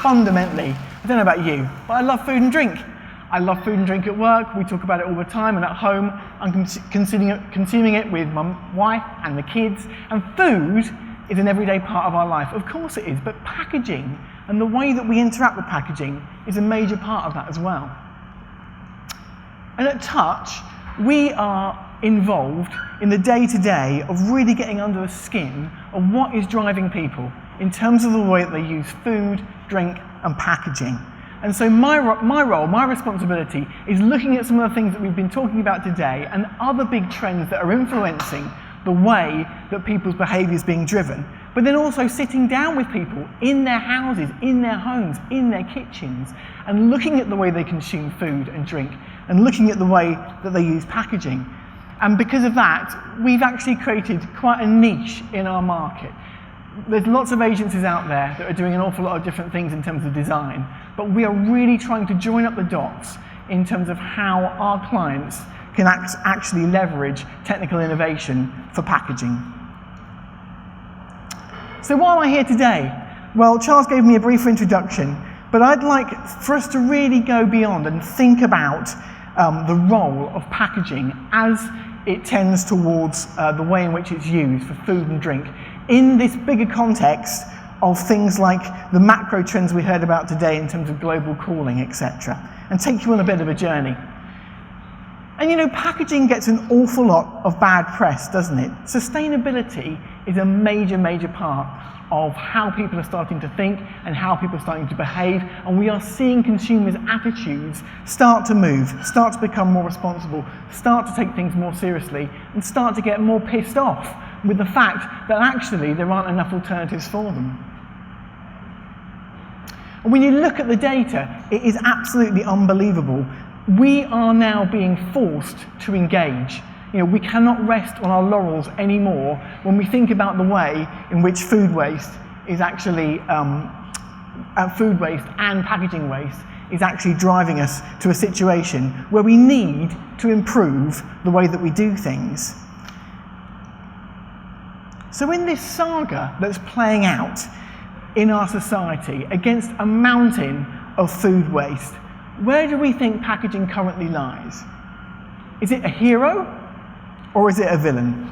fundamentally, I don't know about you, but I love food and drink. I love food and drink at work. We talk about it all the time, and at home, I'm consuming it with my wife and the kids. And food is an everyday part of our life. Of course it is, but packaging and the way that we interact with packaging is a major part of that as well. And at Touch, we are involved in the day-to-day of really getting under the skin of what is driving people in terms of the way that they use food, drink, and packaging. And so my role, my responsibility, is looking at some of the things that we've been talking about today and other big trends that are influencing the way that people's behaviour is being driven, but then also sitting down with people in their houses, in their homes, in their kitchens, and looking at the way they consume food and drink, and looking at the way that they use packaging. And because of that, we've actually created quite a niche in our market. There's lots of agencies out there that are doing an awful lot of different things in terms of design, but we are really trying to join up the dots in terms of how our clients can actually leverage technical innovation for packaging. So why am I here today? Well, Charles gave me a brief introduction, but I'd like for us to really go beyond and think about the role of packaging as it tends towards the way in which it's used for food and drink in this bigger context of things like the macro trends we heard about today in terms of global cooling, etc., and take you on a bit of a journey. And you know, packaging gets an awful lot of bad press, doesn't it? Sustainability is a major, major part of how people are starting to think and how people are starting to behave, and we are seeing consumers' attitudes start to move, start to become more responsible, start to take things more seriously, and start to get more pissed off with the fact that actually there aren't enough alternatives for them. And when you look at the data, it is absolutely unbelievable. We are now being forced to engage. You know, we cannot rest on our laurels anymore when we think about the way in which food waste is actually, food waste and packaging waste is actually driving us to a situation where we need to improve the way that we do things. So in this saga that's playing out in our society against a mountain of food waste, where do we think packaging currently lies? Is it a hero or is it a villain?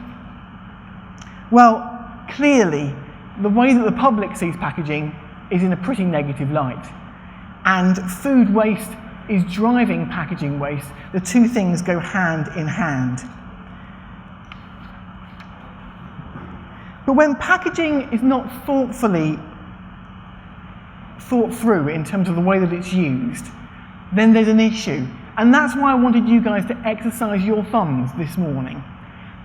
Well, clearly, the way that the public sees packaging is in a pretty negative light. And food waste is driving packaging waste. The two things go hand in hand. But when packaging is not thoughtfully thought through in terms of the way that it's used, then there's an issue. And that's why I wanted you guys to exercise your thumbs this morning.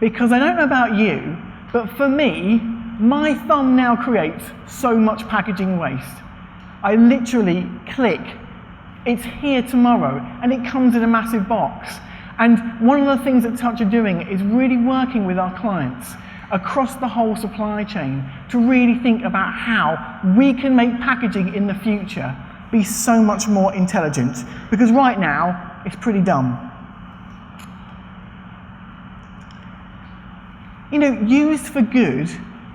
Because I don't know about you, but for me, my thumb now creates so much packaging waste. I literally click, it's here tomorrow, and it comes in a massive box. And one of the things that Touch are doing is really working with our clients across the whole supply chain to really think about how we can make packaging in the future be so much more intelligent, because right now it's pretty dumb. You know, used for good,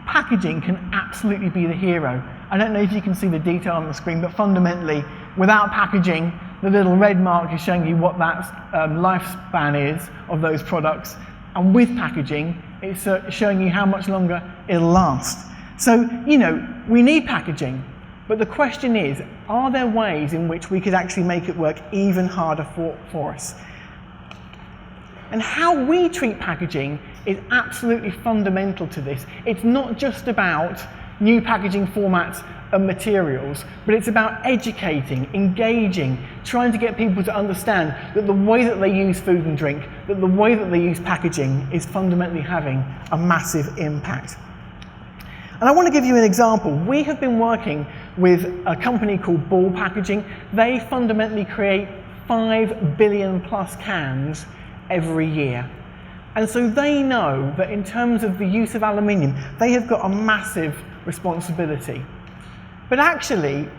packaging can absolutely be the hero. I don't know if you can see the detail on the screen, but fundamentally, without packaging, the little red mark is showing you what that lifespan is of those products, and with packaging, it's showing you how much longer it'll last. So, you know, we need packaging, but the question is, are there ways in which we could actually make it work even harder for us? And how we treat packaging is absolutely fundamental to this. It's not just about new packaging formats and materials, but it's about educating, engaging, trying to get people to understand that the way that they use food and drink, that the way that they use packaging is fundamentally having a massive impact. And I want to give you an example. We have been working with a company called Ball Packaging. They fundamentally create 5 billion plus cans every year. And so they know that in terms of the use of aluminium, they have got a massive responsibility. But actually,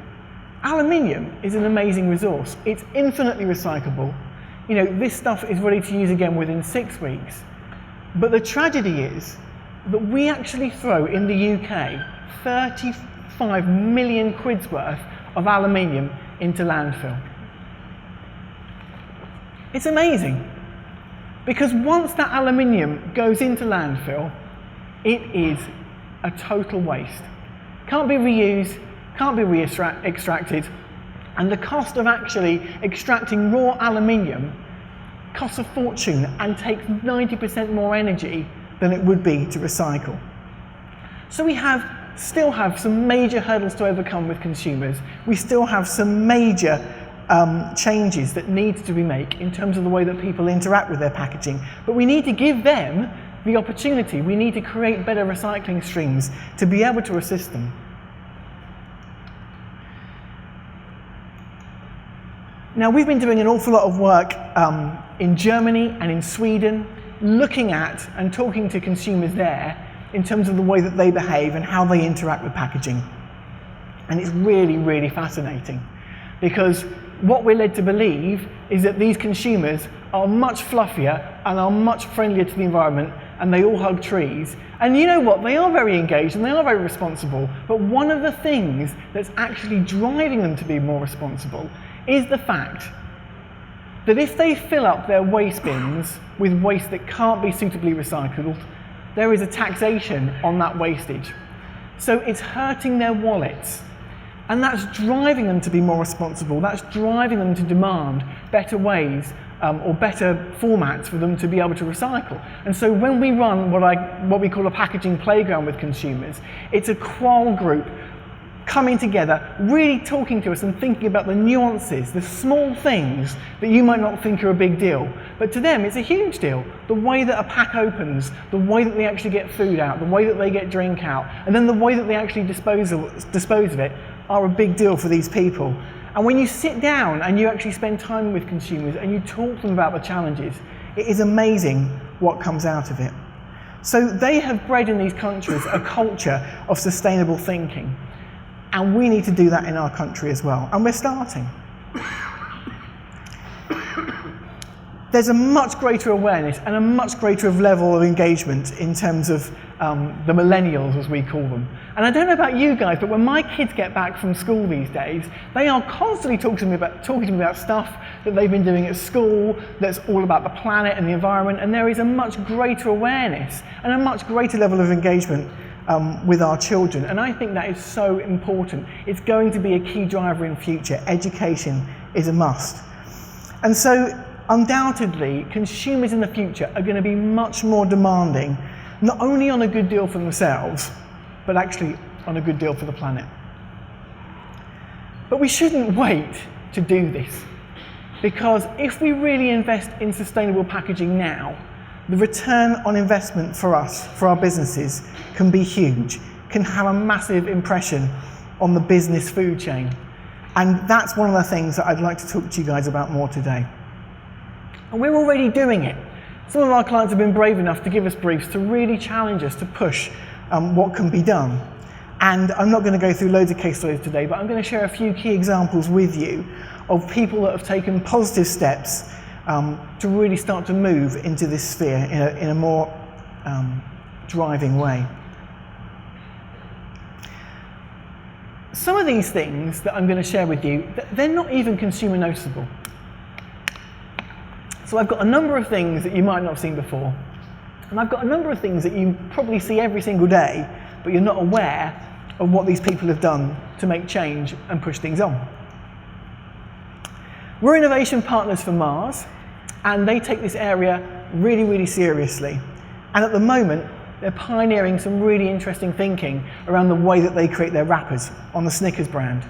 aluminium is an amazing resource. It's infinitely recyclable. You know, this stuff is ready to use again within 6 weeks. But the tragedy is that we actually throw in the UK 35 million quid's worth of aluminium into landfill. It's amazing, because once that aluminium goes into landfill, it is a total waste. Can't be reused, can't be extracted, and the cost of actually extracting raw aluminium costs a fortune and takes 90% more energy than it would be to recycle. So we still have some major hurdles to overcome with consumers. We still have some major changes that need to be made in terms of the way that people interact with their packaging. But we need to give them the opportunity. We need to create better recycling streams to be able to assist them. Now, we've been doing an awful lot of work in Germany and in Sweden, looking at and talking to consumers there in terms of the way that they behave and how they interact with packaging. And it's really, really fascinating, because what we're led to believe is that these consumers are much fluffier and are much friendlier to the environment, and they all hug trees. And you know what? They are very engaged and they are very responsible, but one of the things that's actually driving them to be more responsible is the fact that if they fill up their waste bins with waste that can't be suitably recycled, there is a taxation on that wastage. So it's hurting their wallets. And that's driving them to be more responsible. That's driving them to demand better ways or better formats for them to be able to recycle. And so when we run what we call a packaging playground with consumers, it's a qual group coming together, really talking to us and thinking about the nuances, the small things that you might not think are a big deal, but to them it's a huge deal. The way that a pack opens, the way that they actually get food out, the way that they get drink out, and then the way that they actually dispose of it are a big deal for these people. And when you sit down and you actually spend time with consumers and you talk to them about the challenges, it is amazing what comes out of it. So they have bred in these countries a culture of sustainable thinking. And we need to do that in our country as well. And we're starting. There's a much greater awareness and a much greater level of engagement in terms of the millennials, as we call them. And I don't know about you guys, but when my kids get back from school these days, they are constantly talking to me about stuff that they've been doing at school that's all about the planet and the environment. And there is a much greater awareness and a much greater level of engagement with our children, and I think that is so important. It's going to be a key driver in future. Education is a must. And so undoubtedly consumers in the future are going to be much more demanding, not only on a good deal for themselves, but actually on a good deal for the planet. But we shouldn't wait to do this, because if we really invest in sustainable packaging now, the return on investment for us, for our businesses, can be huge, can have a massive impression on the business food chain. And that's one of the things that I'd like to talk to you guys about more today. And we're already doing it. Some of our clients have been brave enough to give us briefs to really challenge us to push what can be done. And I'm not going to go through loads of case studies today, but I'm going to share a few key examples with you of people that have taken positive steps to really start to move into this sphere in a more driving way. Some of these things that I'm going to share with you, they're not even consumer noticeable. So I've got a number of things that you might not have seen before, and I've got a number of things that you probably see every single day, but you're not aware of what these people have done to make change and push things on. We're innovation partners for Mars, and they take this area really, really seriously. And at the moment, they're pioneering some really interesting thinking around the way that they create their wrappers on the Snickers brand.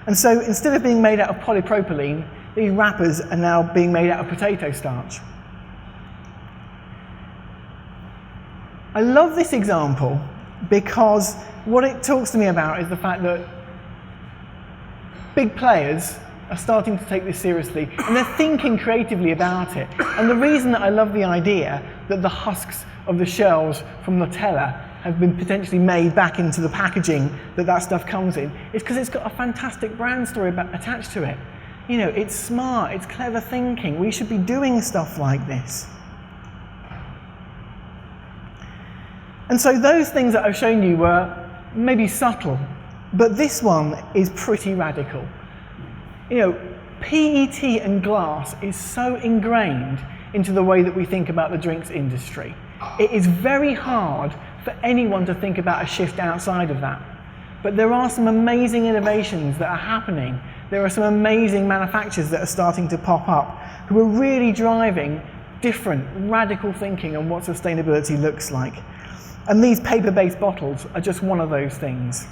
And so instead of being made out of polypropylene, these wrappers are now being made out of potato starch. I love this example because what it talks to me about is the fact that big players are starting to take this seriously, and they're thinking creatively about it. And the reason that I love the idea that the husks of the shells from Nutella have been potentially made back into the packaging that stuff comes in is because it's got a fantastic brand story attached to it. You know, it's smart, it's clever thinking. We should be doing stuff like this. And so those things that I've shown you were maybe subtle, But this one is pretty radical. You know, PET and glass is so ingrained into the way that we think about the drinks industry. It is very hard for anyone to think about a shift outside of that. But there are some amazing innovations that are happening. There are some amazing manufacturers that are starting to pop up who are really driving different, radical thinking on what sustainability looks like. And these paper-based bottles are just one of those things.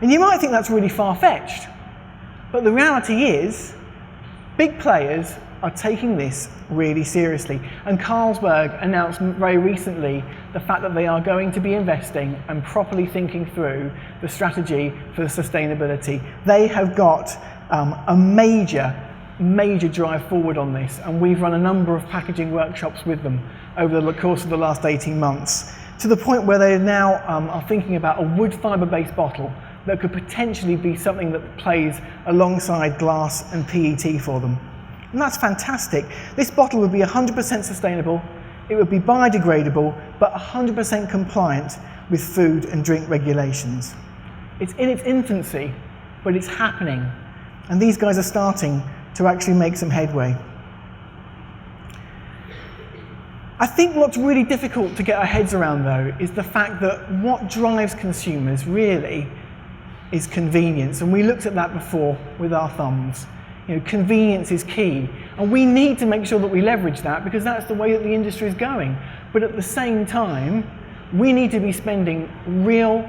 And you might think that's really far-fetched, but the reality is, big players are taking this really seriously. And Carlsberg announced very recently the fact that they are going to be investing and properly thinking through the strategy for sustainability. They have got a major drive forward on this, and we've run a number of packaging workshops with them over the course of the last 18 months, to the point where they now are thinking about a wood fibre-based bottle that could potentially be something that plays alongside glass and PET for them. And that's fantastic. This bottle would be 100% sustainable, it would be biodegradable, but 100% compliant with food and drink regulations. It's in its infancy, but it's happening. And these guys are starting to actually make some headway. I think what's really difficult to get our heads around, though, is the fact that what drives consumers really is convenience. And we looked at that before with our thumbs. You know, convenience is key, and we need to make sure that we leverage that because that's the way that the industry is going. But at the same time, we need to be spending real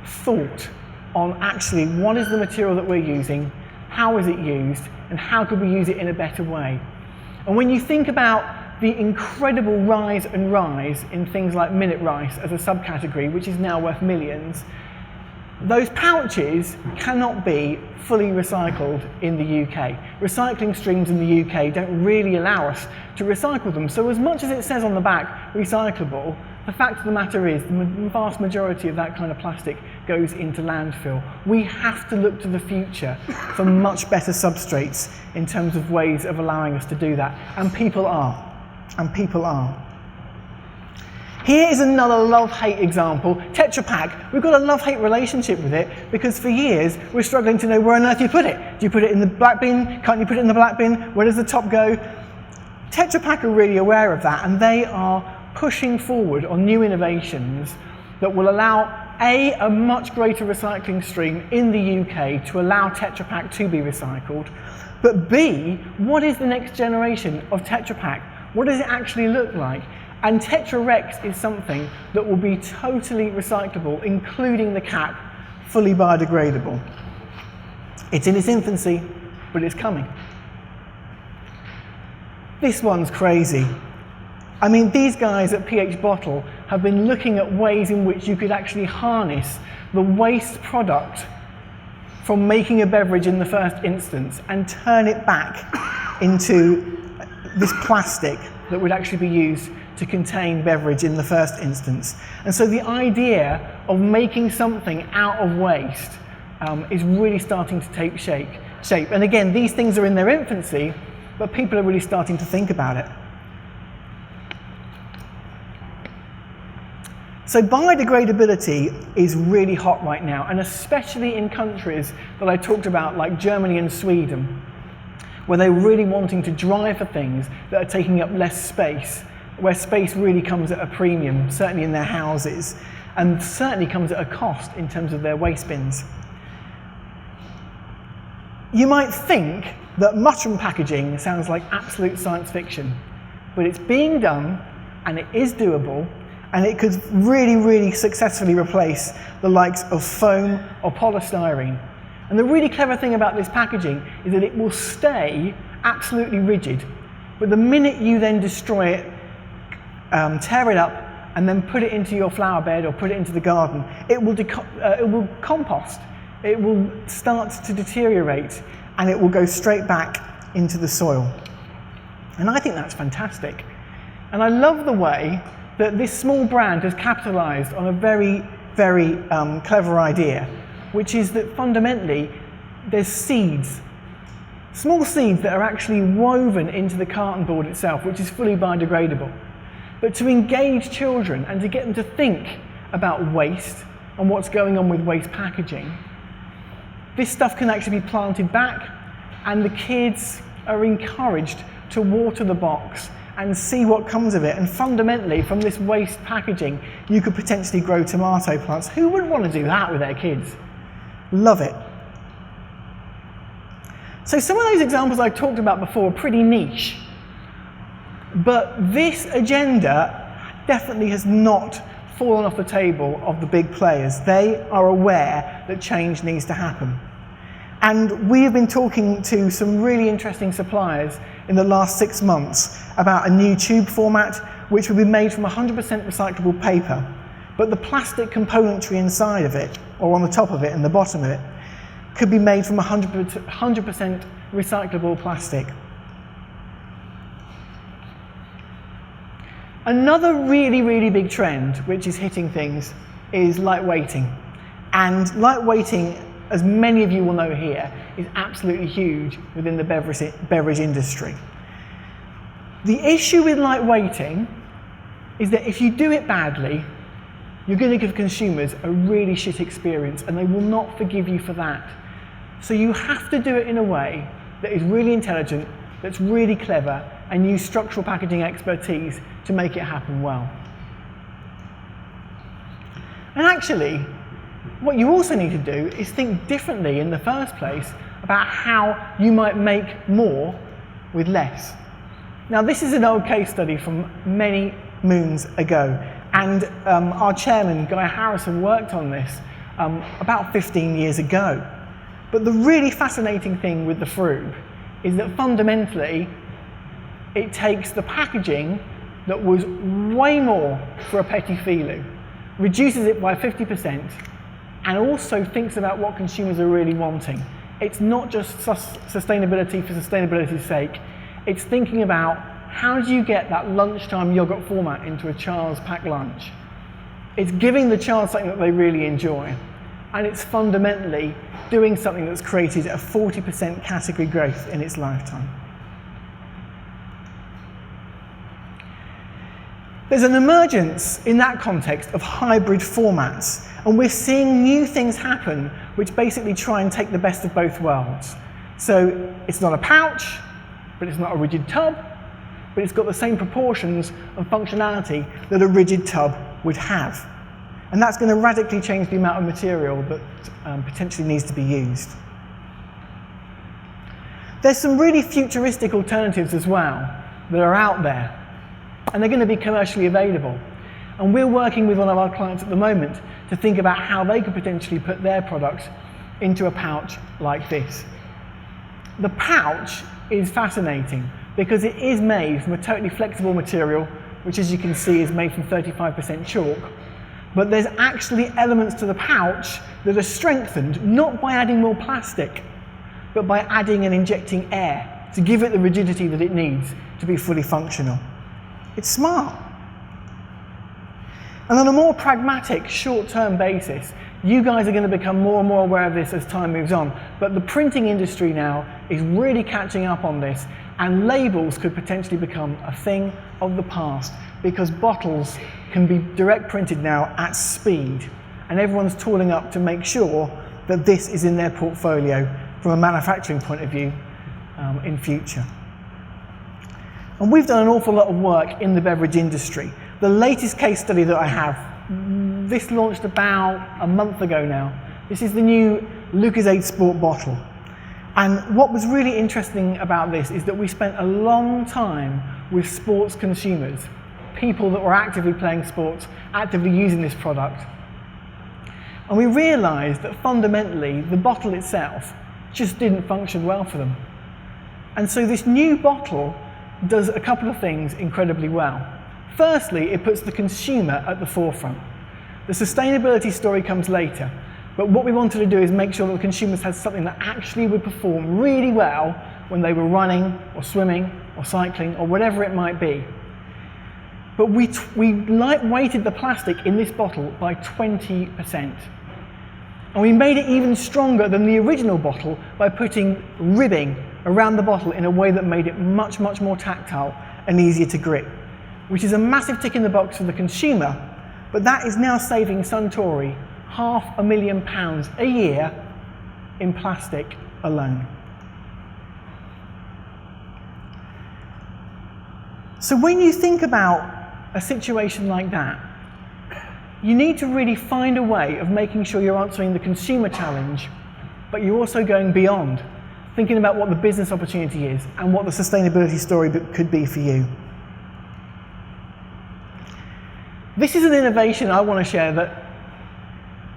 thought on actually what is the material that we're using, how is it used, and how could we use it in a better way. And when you think about the incredible rise in things like minute rice as a subcategory, which is now worth millions, those pouches cannot be fully recycled in the UK. Recycling streams in the UK don't really allow us to recycle them. So as much as it says on the back, recyclable, the fact of the matter is the vast majority of that kind of plastic goes into landfill. We have to look to the future for much better substrates in terms of ways of allowing us to do that. And people are. And people are. Here is another love-hate example. Tetra Pak, we've got a love-hate relationship with it because for years we're struggling to know where on earth you put it. Do you put it in the black bin? Can't you put it in the black bin? Where does the top go? Tetra Pak are really aware of that, and they are pushing forward on new innovations that will allow a much greater recycling stream in the UK to allow Tetra Pak to be recycled, but B, what is the next generation of Tetra Pak? What does it actually look like? And Tetra Rex is something that will be totally recyclable, including the cap, fully biodegradable. It's in its infancy, but it's coming. This one's crazy. I mean, these guys at PH Bottle have been looking at ways in which you could actually harness the waste product from making a beverage in the first instance and turn it back into this plastic that would actually be used to contain beverage in the first instance. And so the idea of making something out of waste is really starting to take shape. And again, these things are in their infancy, but people are really starting to think about it. So biodegradability is really hot right now, and especially in countries that I talked about like Germany and Sweden, where they're really wanting to drive for things that are taking up less space, where space really comes at a premium, certainly in their houses, and certainly comes at a cost in terms of their waste bins. You might think that mushroom packaging sounds like absolute science fiction, but it's being done, and it is doable, and it could really, really successfully replace the likes of foam or polystyrene. And the really clever thing about this packaging is that it will stay absolutely rigid, but the minute you then destroy it, tear it up, and then put it into your flower bed or put it into the garden, it will compost, it will start to deteriorate, and it will go straight back into the soil. And I think that's fantastic. And I love the way that this small brand has capitalized on a very, very clever idea, which is that fundamentally there's seeds, small seeds that are actually woven into the carton board itself, which is fully biodegradable. But to engage children and to get them to think about waste on what's going on with waste packaging, this stuff can actually be planted back, and the kids are encouraged to water the box and see what comes of it. And fundamentally, from this waste packaging, you could potentially grow tomato plants. Who wouldn't want to do that with their kids? Love it. So some of those examples I talked about before are pretty niche, but this agenda definitely has not fallen off the table of the big players. They are aware that change needs to happen. And we have been talking to some really interesting suppliers in the last 6 months about a new tube format which will be made from 100% recyclable paper, but the plastic componentry inside of it, or on the top of it and the bottom of it, could be made from 100% recyclable plastic. Another really, really big trend which is hitting things is lightweighting. And lightweighting, as many of you will know here, is absolutely huge within the beverage industry. The issue with lightweighting is that if you do it badly, you're going to give consumers a really shit experience, and they will not forgive you for that. So you have to do it in a way that is really intelligent, that's really clever, and use structural packaging expertise to make it happen well. And actually, what you also need to do is think differently in the first place about how you might make more with less. Now, this is an old case study from many moons ago, and our chairman, Guy Harrison, worked on this about 15 years ago. But the really fascinating thing with the Froob is that fundamentally it takes the packaging that was way more for a petit filou, reduces it by 50%, and also thinks about what consumers are really wanting. It's not just sustainability for sustainability's sake. It's thinking about how do you get that lunchtime yogurt format into a child's packed lunch. It's giving the child something that they really enjoy. And it's fundamentally doing something that's created a 40% category growth in its lifetime. There's an emergence in that context of hybrid formats, and we're seeing new things happen which basically try and take the best of both worlds. So it's not a pouch, but it's not a rigid tub, but it's got the same proportions and functionality that a rigid tub would have. And that's going to radically change the amount of material that potentially needs to be used. There's some really futuristic alternatives as well that are out there, and they're going to be commercially available. And we're working with one of our clients at the moment to think about how they could potentially put their product into a pouch like this. The pouch is fascinating because it is made from a totally flexible material, which, as you can see, is made from 35% chalk. But there's actually elements to the pouch that are strengthened, not by adding more plastic, but by adding and injecting air to give it the rigidity that it needs to be fully functional. It's smart. And on a more pragmatic, short-term basis, you guys are going to become more and more aware of this as time moves on. But the printing industry now is really catching up on this, and labels could potentially become a thing of the past because bottles can be direct printed now at speed, and everyone's tooling up to make sure that this is in their portfolio from a manufacturing point of view in future. And we've done an awful lot of work in the beverage industry. The latest case study that I have, this launched about a month ago now. This is the new Lucozade Sport bottle. And what was really interesting about this is that we spent a long time with sports consumers, people that were actively playing sports, actively using this product. And we realized that fundamentally the bottle itself just didn't function well for them. And so this new bottle does a couple of things incredibly well. Firstly, it puts the consumer at the forefront. The sustainability story comes later, but what we wanted to do is make sure that the consumers had something that actually would perform really well when they were running or swimming or cycling or whatever it might be. But we lightweighted the plastic in this bottle by 20%. And we made it even stronger than the original bottle by putting ribbing around the bottle in a way that made it much, much more tactile and easier to grip, which is a massive tick in the box for the consumer, but that is now saving Suntory £500,000 a year in plastic alone. So when you think about a situation like that, you need to really find a way of making sure you're answering the consumer challenge, but you're also going beyond, thinking about what the business opportunity is and what the sustainability story could be for you. This is an innovation I want to share that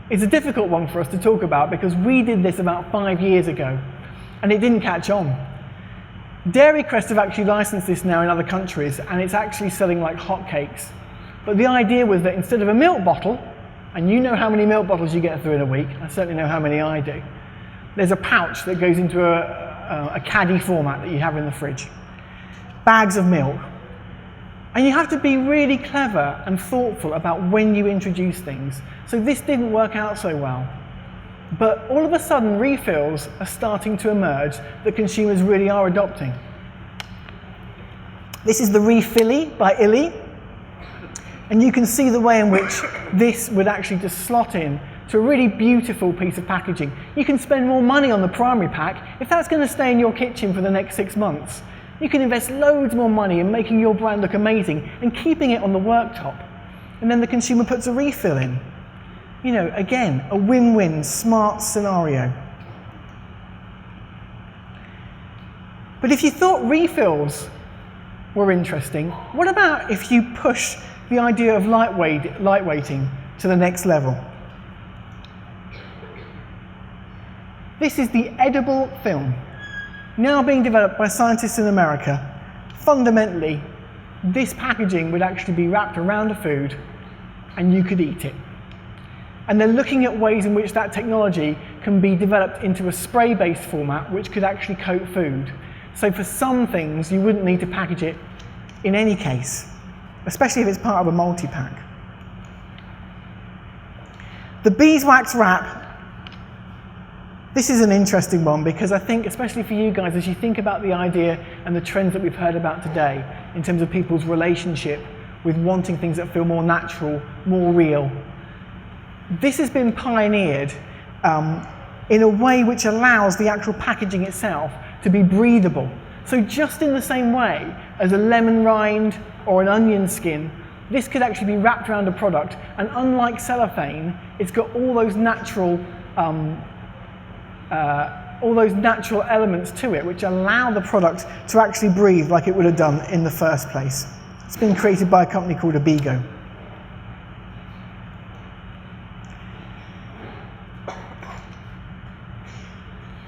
is a difficult one for us to talk about because we did this about 5 years ago and it didn't catch on. Dairy Crest have actually licensed this now in other countries and it's actually selling like hotcakes. But the idea was that instead of a milk bottle, and you know how many milk bottles you get through in a week, I certainly know how many I do, there's a pouch that goes into a caddy format that you have in the fridge. Bags of milk. And you have to be really clever and thoughtful about when you introduce things. So this didn't work out so well. But all of a sudden, refills are starting to emerge that consumers really are adopting. This is the Refilly by Illy. And you can see the way in which this would actually just slot in to a really beautiful piece of packaging. You can spend more money on the primary pack if that's going to stay in your kitchen for the next 6 months. You can invest loads more money in making your brand look amazing and keeping it on the worktop. And then the consumer puts a refill in. You know, again, a win-win, smart scenario. But if you thought refills were interesting, what about if you push the idea of lightweighting to the next level? This is the edible film, now being developed by scientists in America. Fundamentally, this packaging would actually be wrapped around a food and you could eat it. And they're looking at ways in which that technology can be developed into a spray-based format which could actually coat food. So for some things, you wouldn't need to package it in any case, especially if it's part of a multi-pack. The beeswax wrap. This is an interesting one because I think, especially for you guys, as you think about the idea and the trends that we've heard about today in terms of people's relationship with wanting things that feel more natural, more real, this has been pioneered in a way which allows the actual packaging itself to be breathable. So just in the same way as a lemon rind or an onion skin, this could actually be wrapped around a product, and unlike cellophane, it's got all those natural elements to it which allow the product to actually breathe like it would have done in the first place. It's been created by a company called Abigo.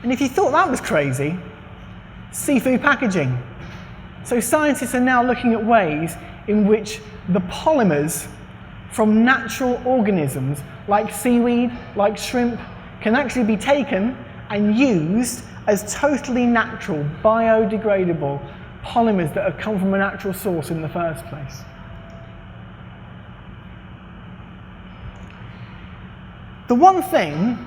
And if you thought that was crazy, seafood packaging. So scientists are now looking at ways in which the polymers from natural organisms like seaweed, like shrimp, can actually be taken and used as totally natural, biodegradable polymers that have come from a natural source in the first place. The one thing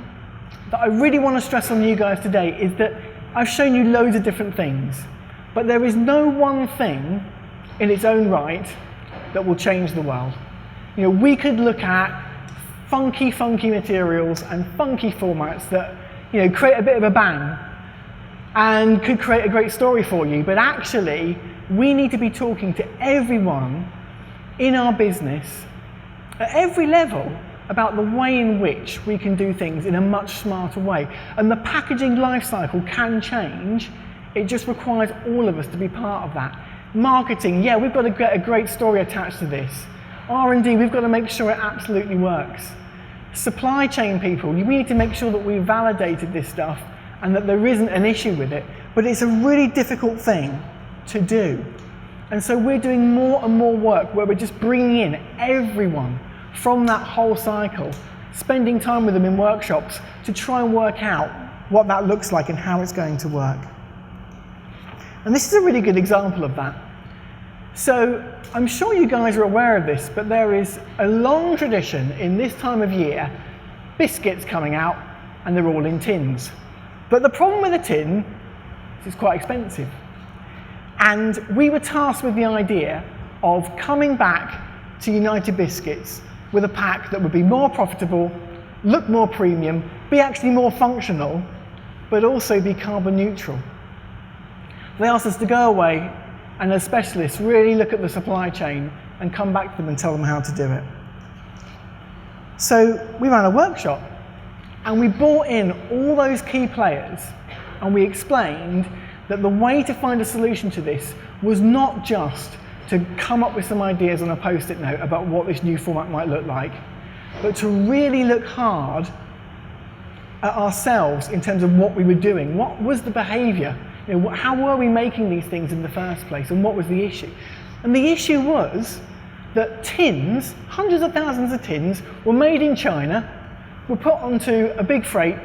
that I really want to stress on you guys today is that I've shown you loads of different things, but there is no one thing in its own right that will change the world. You know, we could look at funky materials and funky formats that, you know, create a bit of a bang and could create a great story for you, but actually we need to be talking to everyone in our business at every level about the way in which we can do things in a much smarter way. And the packaging life cycle can change. It just requires all of us to be part of that. Marketing, yeah, we've got to get a great story attached to this. R&D, we've got to make sure it absolutely works. Supply chain people, we need to make sure that we've validated this stuff and that there isn't an issue with it. But it's a really difficult thing to do. And so we're doing more and more work where we're just bringing in everyone from that whole cycle, spending time with them in workshops to try and work out what that looks like and how it's going to work. And this is a really good example of that. So I'm sure you guys are aware of this, but there is a long tradition in this time of year, biscuits coming out, and they're all in tins. But the problem with a tin is it's quite expensive. And we were tasked with the idea of coming back to United Biscuits with a pack that would be more profitable, look more premium, be actually more functional, but also be carbon neutral. They asked us to go away and as specialists really look at the supply chain and come back to them and tell them how to do it. So we ran a workshop and we brought in all those key players and we explained that the way to find a solution to this was not just to come up with some ideas on a post-it note about what this new format might look like, but to really look hard at ourselves in terms of what we were doing. What was the behaviour? How were we making these things in the first place, and what was the issue? And the issue was that tins, hundreds of thousands of tins, were made in China, were put onto a big freight,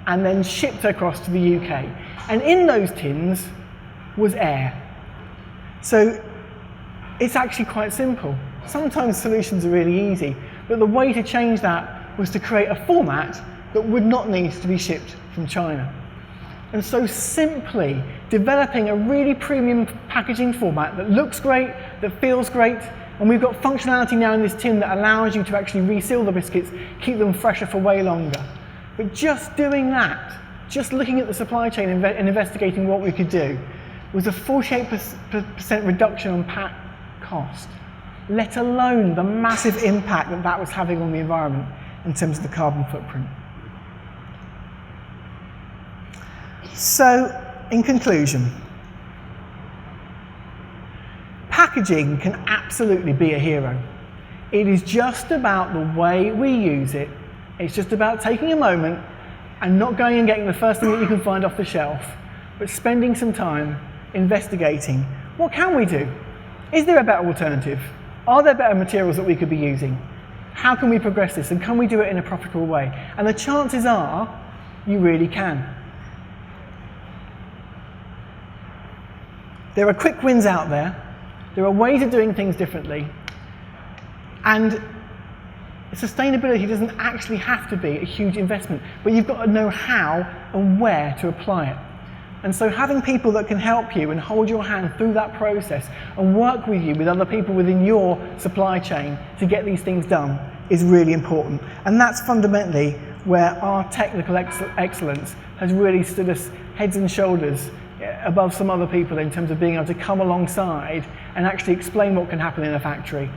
and then shipped across to the UK. And in those tins was air. So it's actually quite simple. Sometimes solutions are really easy, but the way to change that was to create a format that would not need to be shipped from China. And so simply developing a really premium packaging format that looks great, that feels great, and we've got functionality now in this tin that allows you to actually reseal the biscuits, keep them fresher for way longer. But just doing that, just looking at the supply chain and investigating what we could do, was a 48% reduction on pack cost, let alone the massive impact that that was having on the environment in terms of the carbon footprint. So, in conclusion, packaging can absolutely be a hero. It is just about the way we use it. It's just about taking a moment and not going and getting the first thing that you can find off the shelf, but spending some time investigating, what can we do? Is there a better alternative? Are there better materials that we could be using? How can we progress this, and can we do it in a profitable way? And the chances are, you really can. There are quick wins out there. There are ways of doing things differently. And sustainability doesn't actually have to be a huge investment, but you've got to know how and where to apply it. And so having people that can help you and hold your hand through that process and work with you, with other people within your supply chain to get these things done is really important. And that's fundamentally where our technical excellence has really stood us heads and shoulders above some other people in terms of being able to come alongside and actually explain what can happen in a factory.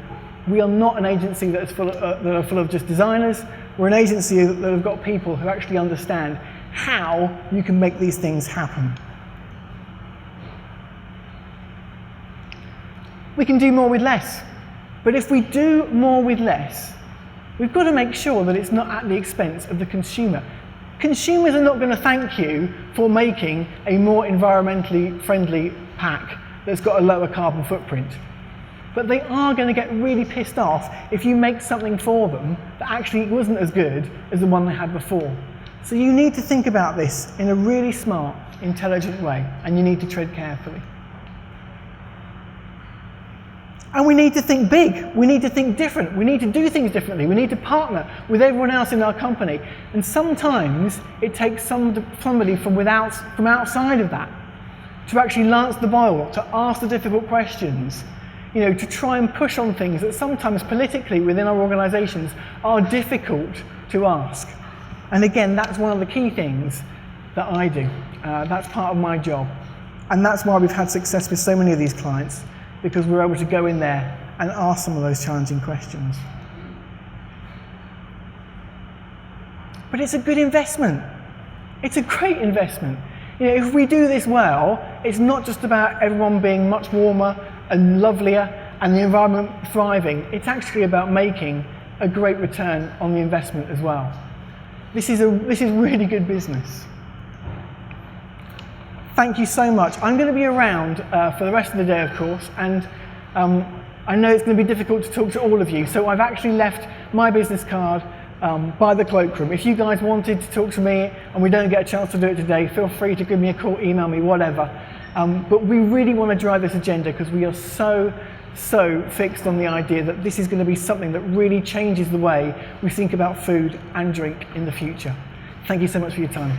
We are not an agency that are full of just designers. We're an agency that have got people who actually understand how you can make these things happen. We can do more with less, but if we do more with less, we've got to make sure that it's not at the expense of the consumer. Consumers are not going to thank you for making a more environmentally friendly pack that's got a lower carbon footprint. But they are going to get really pissed off if you make something for them that actually wasn't as good as the one they had before. So you need to think about this in a really smart, intelligent way, and you need to tread carefully. And we need to think big, we need to think different, we need to do things differently, we need to partner with everyone else in our company. And sometimes it takes somebody from outside of that to actually lance the ball, to ask the difficult questions, to try and push on things that sometimes politically within our organisations are difficult to ask. And again, that's one of the key things that I do. That's part of my job. And that's why we've had success with so many of these clients, because we're able to go in there and ask some of those challenging questions. But it's a good investment. It's a great investment. If we do this well, it's not just about everyone being much warmer and lovelier and the environment thriving. It's actually about making a great return on the investment as well. This is really good business. Thank you so much. I'm going to be around for the rest of the day, of course, and I know it's going to be difficult to talk to all of you, so I've actually left my business card by the cloakroom. If you guys wanted to talk to me and we don't get a chance to do it today, feel free to give me a call, email me, whatever. But we really want to drive this agenda because we are so fixed on the idea that this is going to be something that really changes the way we think about food and drink in the future. Thank you so much for your time.